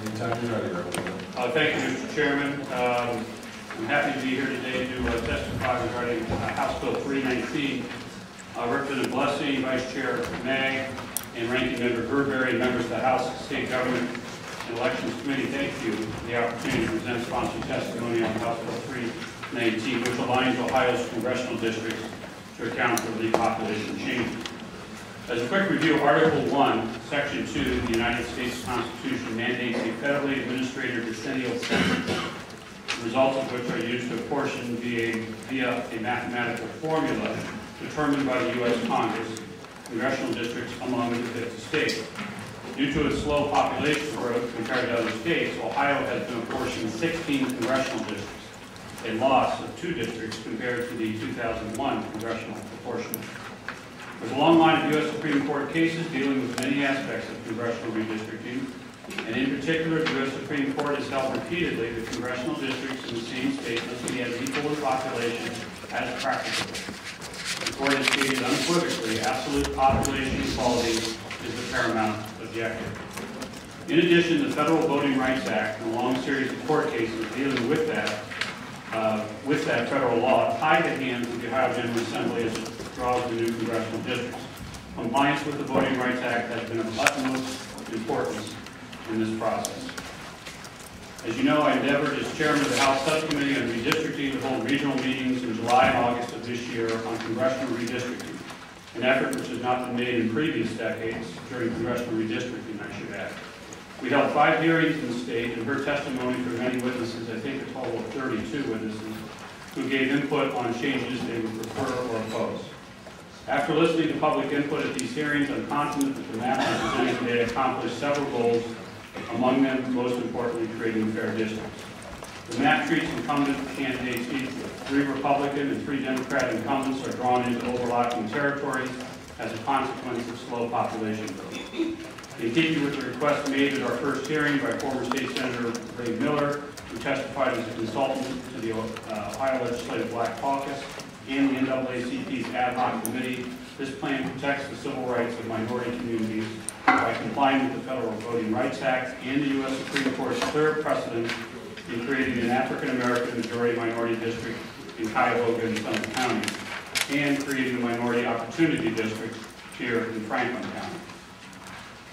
Anytime you're ready, Representative. Thank you, Mr. Chairman. I'm happy to be here today to testify regarding House Bill 319. Representative Blessing, Vice Chair May, and Ranking Member Burberry, and members of the House State Government and Elections Committee, thank you for the opportunity to present sponsored testimony on House Bill 319, which aligns Ohio's congressional districts to account for the population changes. As a quick review, Article 1, Section 2 of the United States Constitution mandates a federally administered decennial census, the results of which are used to apportion via a mathematical formula determined by the U.S. Congress congressional districts among the 50 states. Due to its slow population growth compared to other states, Ohio has been apportioned 16 congressional districts, a loss of 2 districts compared to the 2001 congressional apportionment. There's a long line of U.S. Supreme Court cases dealing with many aspects of congressional redistricting, and in particular, the U.S. Supreme Court has held repeatedly that congressional districts in the same state must be as equal in population as practicable. The Court has stated unequivocally absolute population equality is the paramount objective. In addition, the Federal Voting Rights Act and a long series of court cases dealing with that federal law tied the hands of the Ohio General Assembly as it draws the new congressional districts. Compliance with the Voting Rights Act has been of utmost importance in this process. As you know, I endeavored as chairman of the House Subcommittee on Redistricting to hold regional meetings in July and August of this year on congressional redistricting, an effort which has not been made in previous decades during congressional redistricting, I should add. We held 5 hearings in the state and heard testimony from many witnesses, I think a total of 32 witnesses, who gave input on changes they would prefer or oppose. After listening to public input at these hearings, I'm confident that the map presented today accomplished several goals, among them, most importantly, creating fair districts. The map treats incumbent candidates equally. 3 Republican and 3 Democrat incumbents are drawn into overlapping territories as a consequence of slow population growth. In keeping with the request made at our first hearing by former State Senator Ray Miller, who testified as a consultant to the Ohio Legislative Black Caucus and the NAACP's ad hoc committee, this plan protects the civil rights of minority communities by complying with the Federal Voting Rights Act and the U.S. Supreme Court's clear precedent in creating an African-American majority-minority district in Cuyahoga and Summit counties, and creating a minority opportunity district here in Franklin County.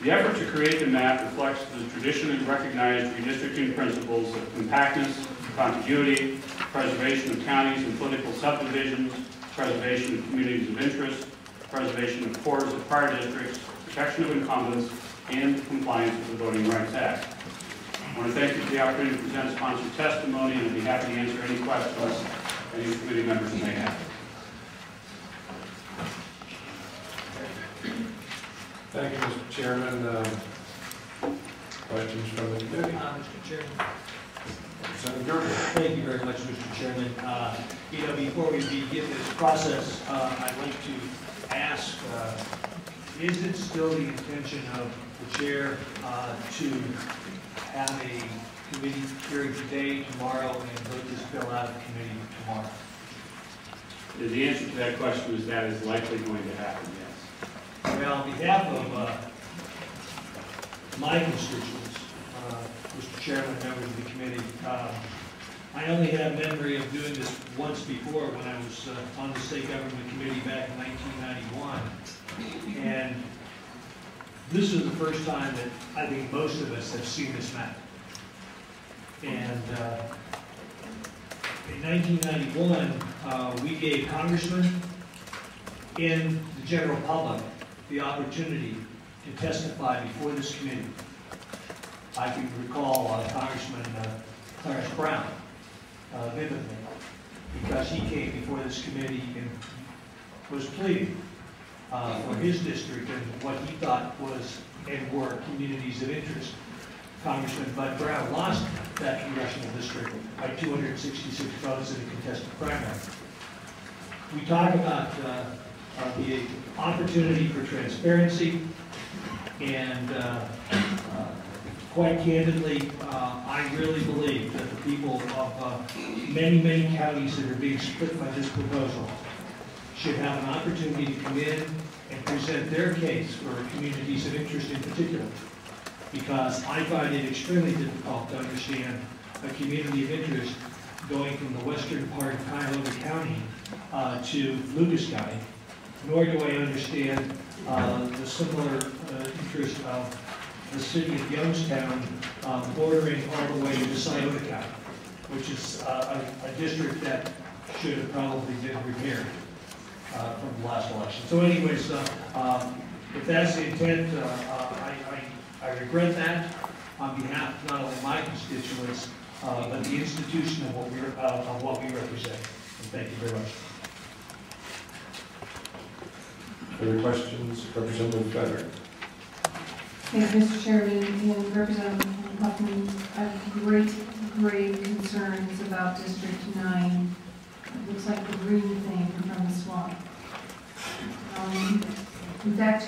The effort to create the map reflects the traditionally recognized redistricting principles of compactness, contiguity, preservation of counties and political subdivisions, preservation of communities of interest, preservation of cores of prior districts, protection of incumbents, and compliance with the Voting Rights Act. I want to thank you for the opportunity to present sponsored testimony, and I'd be happy to answer any questions any committee members may have. Thank you, Mr. Chairman. Questions from the committee? Mr. Chairman. Senator Gerber. Thank you very much, Mr. Chairman. Before we begin this process, I'd like to ask, is it still the intention of the chair to have a committee hearing today, tomorrow, and vote this bill out of committee tomorrow? The answer to that question is that is likely going to happen, yes. Well, on behalf of my constituents, Mr. Chairman, members of the committee, I only have memory of doing this once before when I was on the State Government Committee back in 1991. And this is the first time that I think most of us have seen this map. And in 1991, we gave congressmen and the general public the opportunity to testify before this committee. I can recall Congressman Clarence Brown vividly, because he came before this committee and was pleading for his district and what he thought was and were communities of interest. Congressman Bud Brown lost that congressional district by 266 votes in a contested primary. We talk about the opportunity for transparency, and quite candidly, I really believe that the people of many, many counties that are being split by this proposal should have an opportunity to come in and present their case for communities of interest in particular. because I find it extremely difficult to understand a community of interest going from the western part of Cuyahoga County to Lucas County, nor do I understand the similar interest of the city of Youngstown bordering all the way to Scioto County, which is a district that should have probably been repaired from the last election. So anyways, if that's the intent, I regret that on behalf of not only my constituents, but the institution of what we represent. And thank you very much. Further questions? Representative Feder. Thank you, Mr. Chairman, and Representative Huffman. I have great concerns about District 9. It looks like the green thing from the swamp. In fact,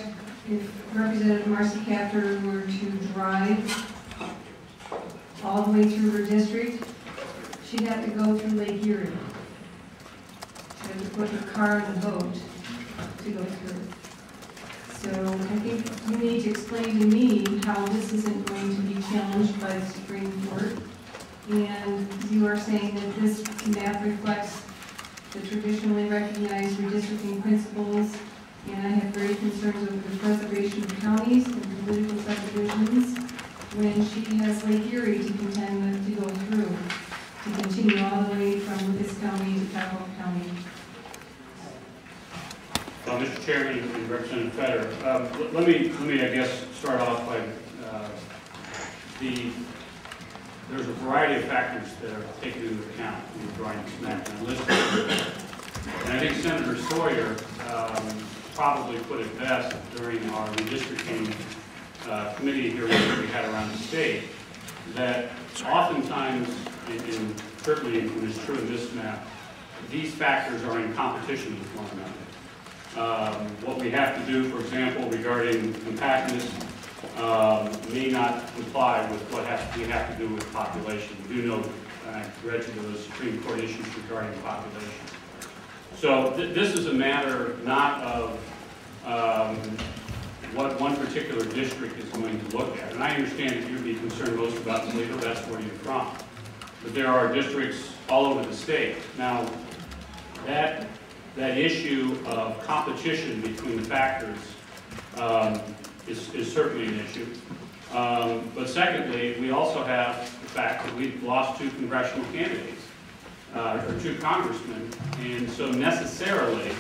if Representative Marcy Kaptur were to drive all the way through her district, she'd have to go through Lake Erie. She'd have to put her car in the boat to go through. So I think you need to explain to me how this isn't going to be challenged by the Supreme Court. And you are saying that this map reflects the traditionally recognized redistricting principles, and I have great concerns over the preservation of counties and political subdivisions when she has Lake Erie to contend with to go through, to continue all the way from Lucas County to Cuyahoga County. Well, Mr. Chairman and Representative Feder, let me, I guess, start off by there's a variety of factors that are taken into account when we're drawing this map and listing. And I think Senator Sawyer probably put it best during our redistricting committee hearing that we had around the state, that oftentimes, and certainly it's true in this map, these factors are in competition with one another. What we have to do, for example, regarding compactness, may not comply with what we have to do with population. We do know, I read you those Supreme Court issues regarding population. So this is a matter not of what one particular district is going to look at. And I understand that you'd be concerned most about Toledo, that's where you're from. But there are districts all over the state. Now, that issue of competition between the factors is certainly an issue. But secondly, we also have the fact that we've lost 2 congressional candidates, or 2 congressmen, and so necessarily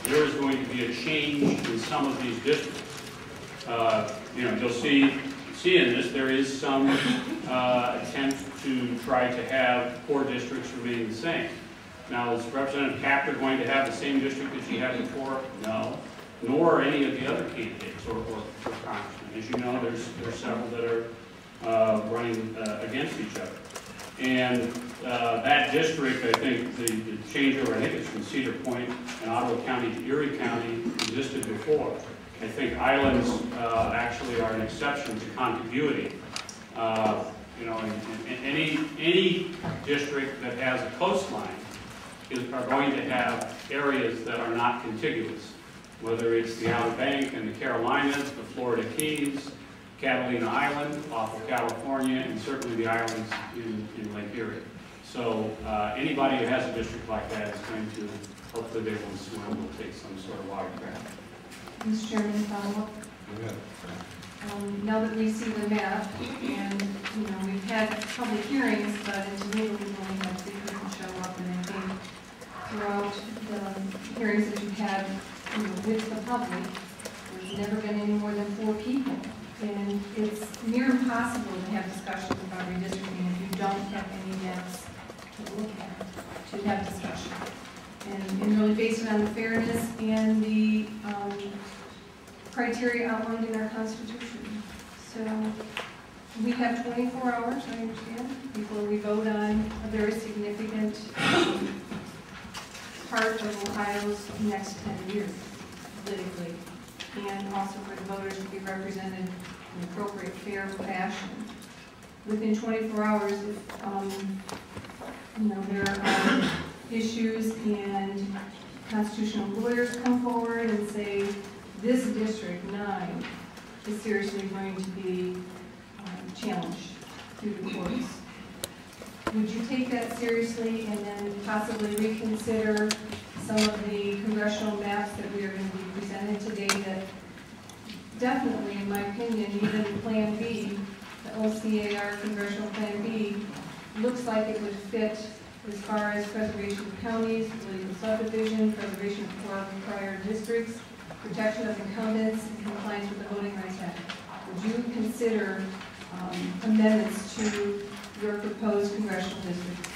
there is going to be a change in some of these districts. You'll see in this, there is some attempt to try to have 4 districts remain the same. Now, is Representative Kaptur going to have the same district that she had before? No. Nor are any of the other candidates or congressmen. As you know, there's several that are running against each other. And that district, I think, the changeover, I think it's from Cedar Point and Ottawa County to Erie County existed before. I think islands actually are an exception to contiguity. Any district that has a coastline are going to have areas that are not contiguous, whether it's the Outer Bank and the Carolinas, the Florida Keys, Catalina Island off of California, and certainly the islands in Lake Erie. So anybody who has a district like that is going to, hopefully they will swim, will take some sort of watercraft. Mr. Chairman, follow-up. Now that we see the map, and we've had public hearings, but in Toledo we've only had 3 people show up, and I think throughout the hearings that you've had with the public, there's never been any more than 4 people. And it's near impossible to have discussions about redistricting if you don't have any maps to look at, to have discussion. And really based on the fairness and the criteria outlined in our Constitution. So we have 24 hours, I understand, before we vote on a very significant part of Ohio's next 10 years, politically, and also for the voters to be represented in an appropriate, fair fashion. Within 24 hours, if there are issues and constitutional lawyers come forward and say, this district 9 is seriously going to be challenged through the courts. Would you take that seriously and then possibly reconsider some of the congressional maps that we are going to be presented today that definitely, in my opinion, even Plan B, the OCAR Congressional Plan B, looks like it would fit as far as preservation of counties, legal subdivision, preservation of core prior districts, protection of incumbents, and compliance with the Voting Rights Act. Would you consider amendments to your proposed congressional district?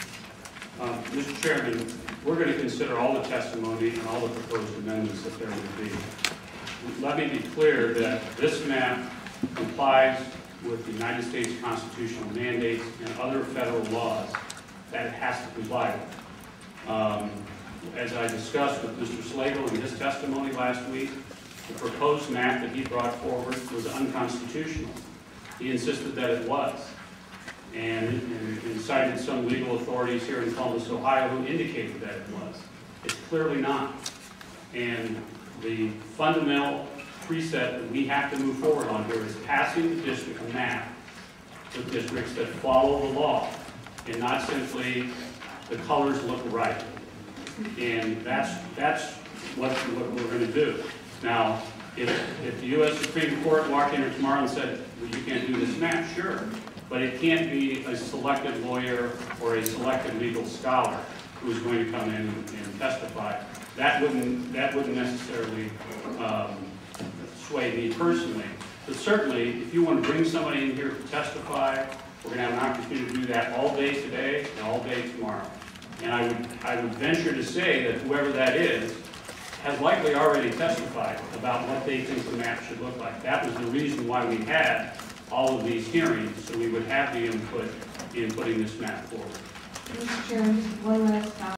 Mr. Chairman, we're going to consider all the testimony and all the proposed amendments that there would be. Let me be clear that this map complies with the United States constitutional mandates and other federal laws that it has to comply with. As I discussed with Mr. Slagle in his testimony last week, the proposed map that he brought forward was unconstitutional. He insisted that it was, and cited some legal authorities here in Columbus, Ohio, who indicated that it was. It's clearly not. And the fundamental preset that we have to move forward on here is passing the district a map with districts that follow the law and not simply the colors look right. And that's what we're going to do. Now, if the U.S. Supreme Court walked in here tomorrow and said, well, you can't do this map, sure. But it can't be a selected lawyer or a selected legal scholar who's going to come in and testify. That wouldn't necessarily sway me personally. But certainly, if you want to bring somebody in here to testify, we're going to have an opportunity to do that all day today and all day tomorrow. And I would venture to say that whoever that is has likely already testified about what they think the map should look like. That was the reason why we had all of these hearings, so we would have the input in putting this map forward. Mr. Chairman, just one last comment.